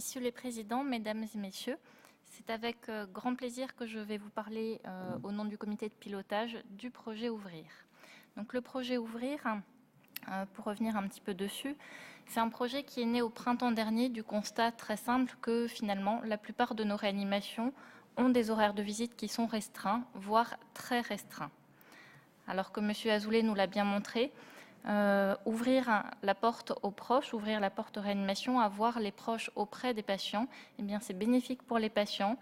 Messieurs les présidents, mesdames et messieurs, c'est avec grand plaisir que je vais vous parler au nom du comité de pilotage du projet Ouvrir. Donc le projet Ouvrir, pour revenir un petit peu dessus, c'est un projet qui est né au printemps dernier du constat très simple que finalement la plupart de nos réanimations ont des horaires de visite qui sont restreints, voire très restreints. Alors que M. Azoulay nous l'a bien montré, ouvrir la porte aux proches, ouvrir la porte aux réanimations, avoir les proches auprès des patients, eh bien c'est bénéfique pour les patients,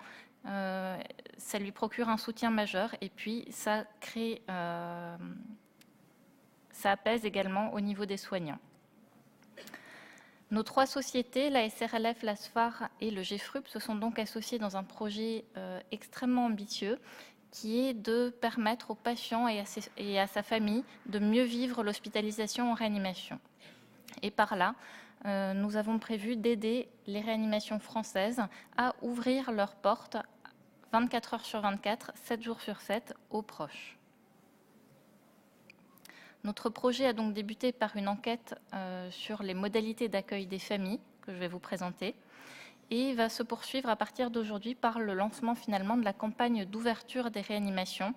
ça lui procure un soutien majeur et puis ça crée, ça apaise également au niveau des soignants. Nos trois sociétés, la SRLF, la SFAR et le GFRUP, se sont donc associés dans un projet extrêmement ambitieux qui est de permettre aux patients et à sa famille de mieux vivre l'hospitalisation en réanimation. Et par là, nous avons prévu d'aider les réanimations françaises à ouvrir leurs portes 24 heures sur 24, 7 jours sur 7 aux proches. Notre projet a donc débuté par une enquête sur les modalités d'accueil des familles que je vais vous présenter et va se poursuivre à partir d'aujourd'hui par le lancement finalement de la campagne d'ouverture des réanimations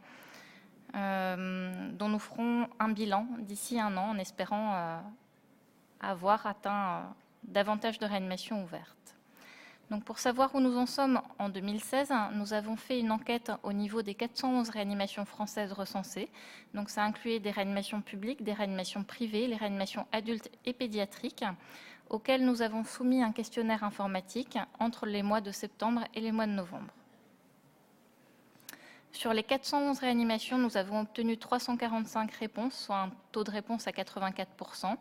dont nous ferons un bilan d'ici un an en espérant avoir atteint davantage de réanimations ouvertes. Donc pour savoir où nous en sommes en 2016, nous avons fait une enquête au niveau des 411 réanimations françaises recensées. Donc ça incluait des réanimations publiques, des réanimations privées, les réanimations adultes et pédiatriques, auxquelles nous avons soumis un questionnaire informatique entre les mois de septembre et les mois de novembre. Sur les 411 réanimations, nous avons obtenu 345 réponses, soit un taux de réponse à 84%.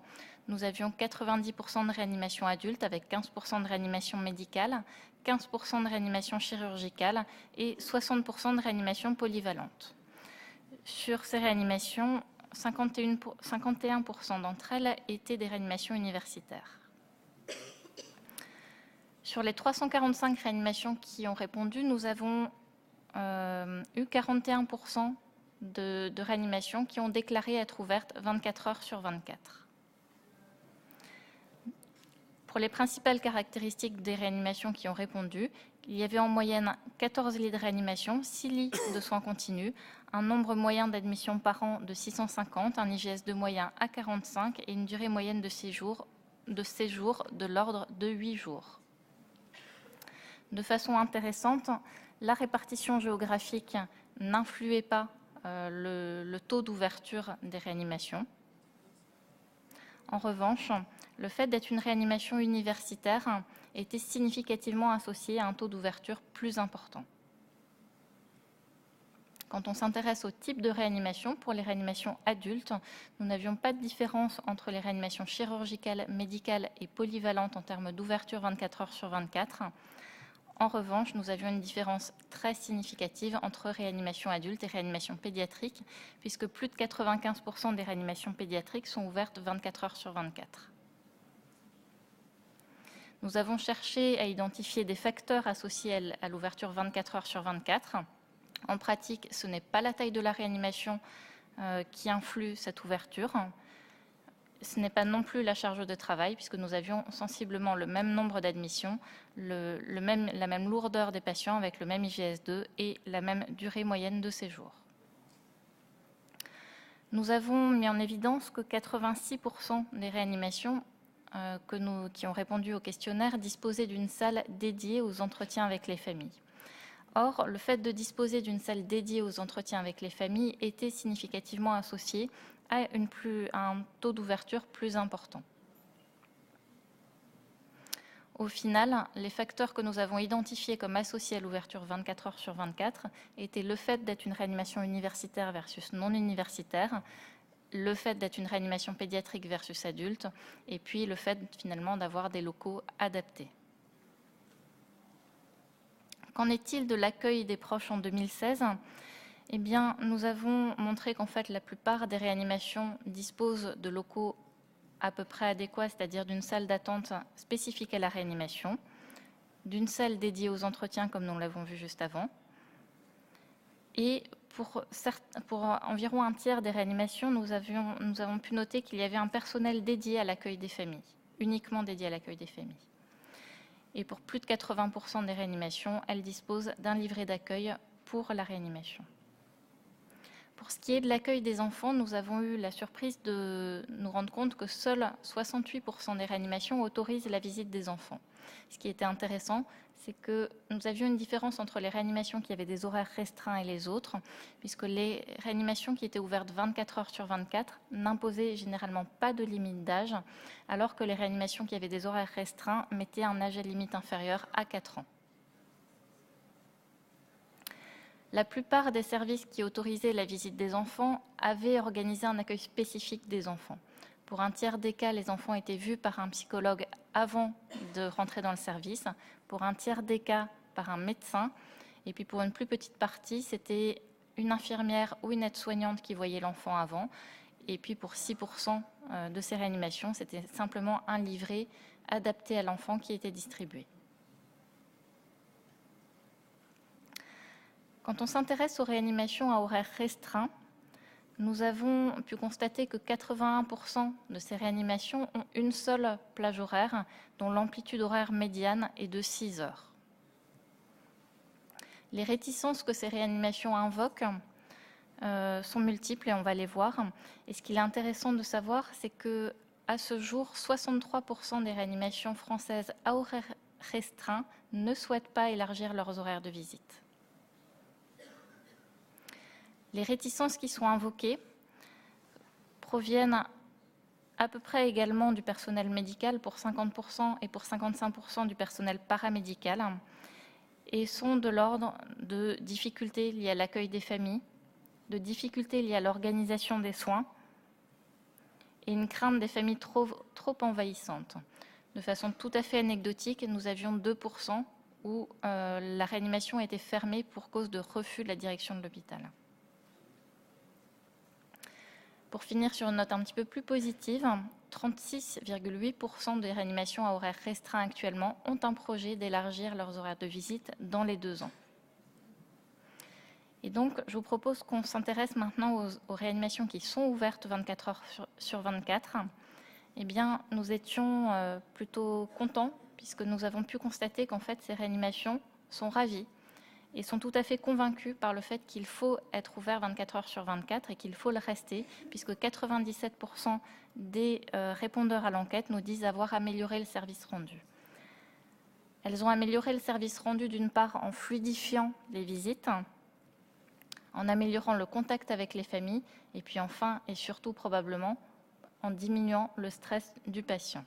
Nous avions 90% de réanimation adulte avec 15% de réanimation médicale, 15% de réanimation chirurgicale et 60% de réanimation polyvalente. Sur ces réanimations, 51% d'entre elles étaient des réanimations universitaires. Sur les 345 réanimations qui ont répondu, nous avons eu 41% de réanimations qui ont déclaré être ouvertes 24 heures sur 24. Pour les principales caractéristiques des réanimations qui ont répondu, il y avait en moyenne 14 lits de réanimation, 6 lits de soins continus, un nombre moyen d'admissions par an de 650, un IGS-2 moyen à 45 et une durée moyenne de séjour de l'ordre de 8 jours. De façon intéressante, la répartition géographique n'influait pas le taux d'ouverture des réanimations. En revanche, le fait d'être une réanimation universitaire était significativement associé à un taux d'ouverture plus important. Quand on s'intéresse au type de réanimation, pour les réanimations adultes, nous n'avions pas de différence entre les réanimations chirurgicales, médicales et polyvalentes en termes d'ouverture 24 heures sur 24. En revanche, nous avions une différence très significative entre réanimation adulte et réanimation pédiatrique, puisque plus de 95% des réanimations pédiatriques sont ouvertes 24 heures sur 24. Nous avons cherché à identifier des facteurs associés à l'ouverture 24 heures sur 24. En pratique, ce n'est pas la taille de la réanimation qui influe cette ouverture. Ce n'est pas non plus la charge de travail, puisque nous avions sensiblement le même nombre d'admissions, la même lourdeur des patients avec le même IGS-2 et la même durée moyenne de séjour. Nous avons mis en évidence que 86% des réanimations qui ont répondu au questionnaire disposaient d'une salle dédiée aux entretiens avec les familles. Or, le fait de disposer d'une salle dédiée aux entretiens avec les familles était significativement associé à un taux d'ouverture plus important. Au final, les facteurs que nous avons identifiés comme associés à l'ouverture 24 heures sur 24 étaient le fait d'être une réanimation universitaire versus non universitaire, le fait d'être une réanimation pédiatrique versus adulte, et puis le fait finalement d'avoir des locaux adaptés. Qu'en est-il de l'accueil des proches en 2016 ? Eh bien, nous avons montré qu'en fait, la plupart des réanimations disposent de locaux à peu près adéquats, c'est-à-dire d'une salle d'attente spécifique à la réanimation, d'une salle dédiée aux entretiens, comme nous l'avons vu juste avant, et pour environ un tiers des réanimations, nous avons pu noter qu'il y avait un personnel dédié à l'accueil des familles, uniquement dédié à l'accueil des familles. Et pour plus de 80% des réanimations, elles disposent d'un livret d'accueil pour la réanimation. Pour ce qui est de l'accueil des enfants, nous avons eu la surprise de nous rendre compte que seuls 68% des réanimations autorisent la visite des enfants. Ce qui était intéressant, c'est que nous avions une différence entre les réanimations qui avaient des horaires restreints et les autres, puisque les réanimations qui étaient ouvertes 24 heures sur 24 n'imposaient généralement pas de limite d'âge, alors que les réanimations qui avaient des horaires restreints mettaient un âge limite inférieur à 4 ans. La plupart des services qui autorisaient la visite des enfants avaient organisé un accueil spécifique des enfants. Pour un tiers des cas, les enfants étaient vus par un psychologue avant de rentrer dans le service. Pour un tiers des cas, par un médecin. Et puis pour une plus petite partie, c'était une infirmière ou une aide-soignante qui voyait l'enfant avant. Et puis pour 6% de ces réanimations, c'était simplement un livret adapté à l'enfant qui était distribué. Quand on s'intéresse aux réanimations à horaires restreints, nous avons pu constater que 81% de ces réanimations ont une seule plage horaire, dont l'amplitude horaire médiane est de 6 heures. Les réticences que ces réanimations invoquent sont multiples et on va les voir. Et ce qu'il est intéressant de savoir, c'est que à ce jour, 63% des réanimations françaises à horaires restreints ne souhaitent pas élargir leurs horaires de visite. Les réticences qui sont invoquées proviennent à peu près également du personnel médical pour 50% et pour 55% du personnel paramédical et sont de l'ordre de difficultés liées à l'accueil des familles, de difficultés liées à l'organisation des soins et une crainte des familles trop envahissantes. De façon tout à fait anecdotique, nous avions 2% où la réanimation a été fermée pour cause de refus de la direction de l'hôpital. Pour finir sur une note un petit peu plus positive, 36,8% des réanimations à horaires restreints actuellement ont un projet d'élargir leurs horaires de visite dans les 2 ans. Et donc, je vous propose qu'on s'intéresse maintenant aux réanimations qui sont ouvertes 24 heures sur 24. Eh bien, nous étions plutôt contents puisque nous avons pu constater qu'en fait, ces réanimations sont ravies et sont tout à fait convaincus par le fait qu'il faut être ouvert 24 heures sur 24 et qu'il faut le rester, puisque 97% des répondeurs à l'enquête nous disent avoir amélioré le service rendu. Elles ont amélioré le service rendu d'une part en fluidifiant les visites, en améliorant le contact avec les familles, et puis enfin et surtout probablement en diminuant le stress du patient.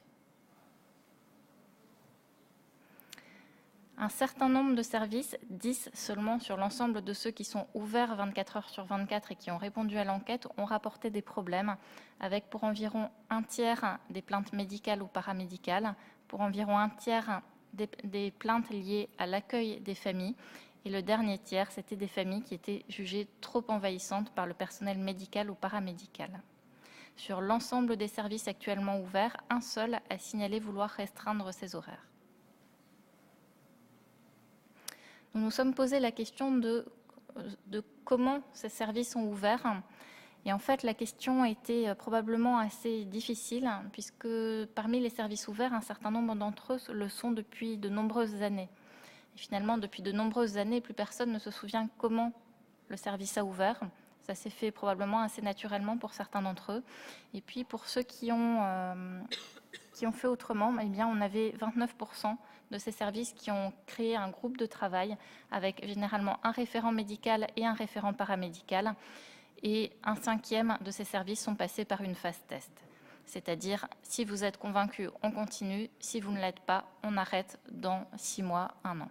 Un certain nombre de services, 10 seulement sur l'ensemble de ceux qui sont ouverts 24 heures sur 24 et qui ont répondu à l'enquête, ont rapporté des problèmes, avec pour environ un tiers des plaintes médicales ou paramédicales, pour environ un tiers des plaintes liées à l'accueil des familles, et le dernier tiers, c'était des familles qui étaient jugées trop envahissantes par le personnel médical ou paramédical. Sur l'ensemble des services actuellement ouverts, un seul a signalé vouloir restreindre ses horaires. Nous nous sommes posé la question de comment ces services sont ouverts. Et en fait, la question était probablement assez difficile, puisque parmi les services ouverts, un certain nombre d'entre eux le sont depuis de nombreuses années. Et finalement, depuis de nombreuses années, plus personne ne se souvient comment le service a ouvert. Ça s'est fait probablement assez naturellement pour certains d'entre eux. Et puis, pour ceux qui ont fait autrement, eh bien, on avait 29% de ces services qui ont créé un groupe de travail avec généralement un référent médical et un référent paramédical. Et un cinquième de ces services sont passés par une phase test. C'est-à-dire, si vous êtes convaincu, on continue. Si vous ne l'êtes pas, on arrête dans 6 mois, 1 an.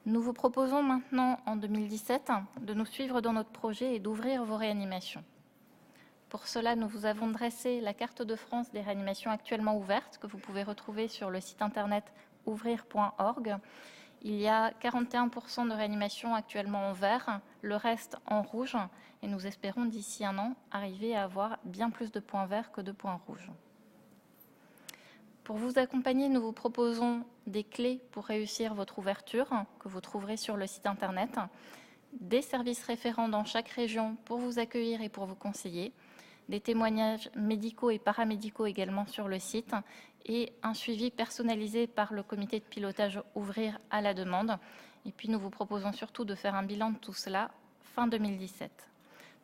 Nous vous proposons maintenant, en 2017, de nous suivre dans notre projet et d'ouvrir vos réanimations. Pour cela, nous vous avons dressé la carte de France des réanimations actuellement ouvertes que vous pouvez retrouver sur le site internet ouvrir.org. Il y a 41% de réanimations actuellement en vert, le reste en rouge, et nous espérons d'ici 1 an arriver à avoir bien plus de points verts que de points rouges. Pour vous accompagner, nous vous proposons des clés pour réussir votre ouverture, que vous trouverez sur le site internet, des services référents dans chaque région pour vous accueillir et pour vous conseiller, des témoignages médicaux et paramédicaux également sur le site et un suivi personnalisé par le comité de pilotage Ouvrir à la demande. Et puis nous vous proposons surtout de faire un bilan de tout cela fin 2017.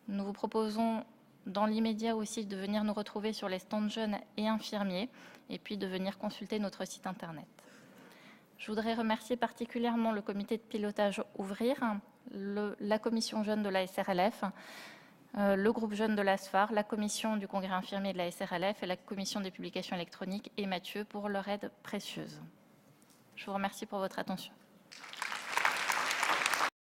Nous vous proposons dans l'immédiat aussi de venir nous retrouver sur les stands jeunes et infirmiers et puis de venir consulter notre site internet. Je voudrais remercier particulièrement le comité de pilotage Ouvrir, la commission jeune de la SRLF, le groupe jeune de l'ASFAR, la commission du congrès infirmier de la SRLF et la commission des publications électroniques et Mathieu pour leur aide précieuse. Je vous remercie pour votre attention.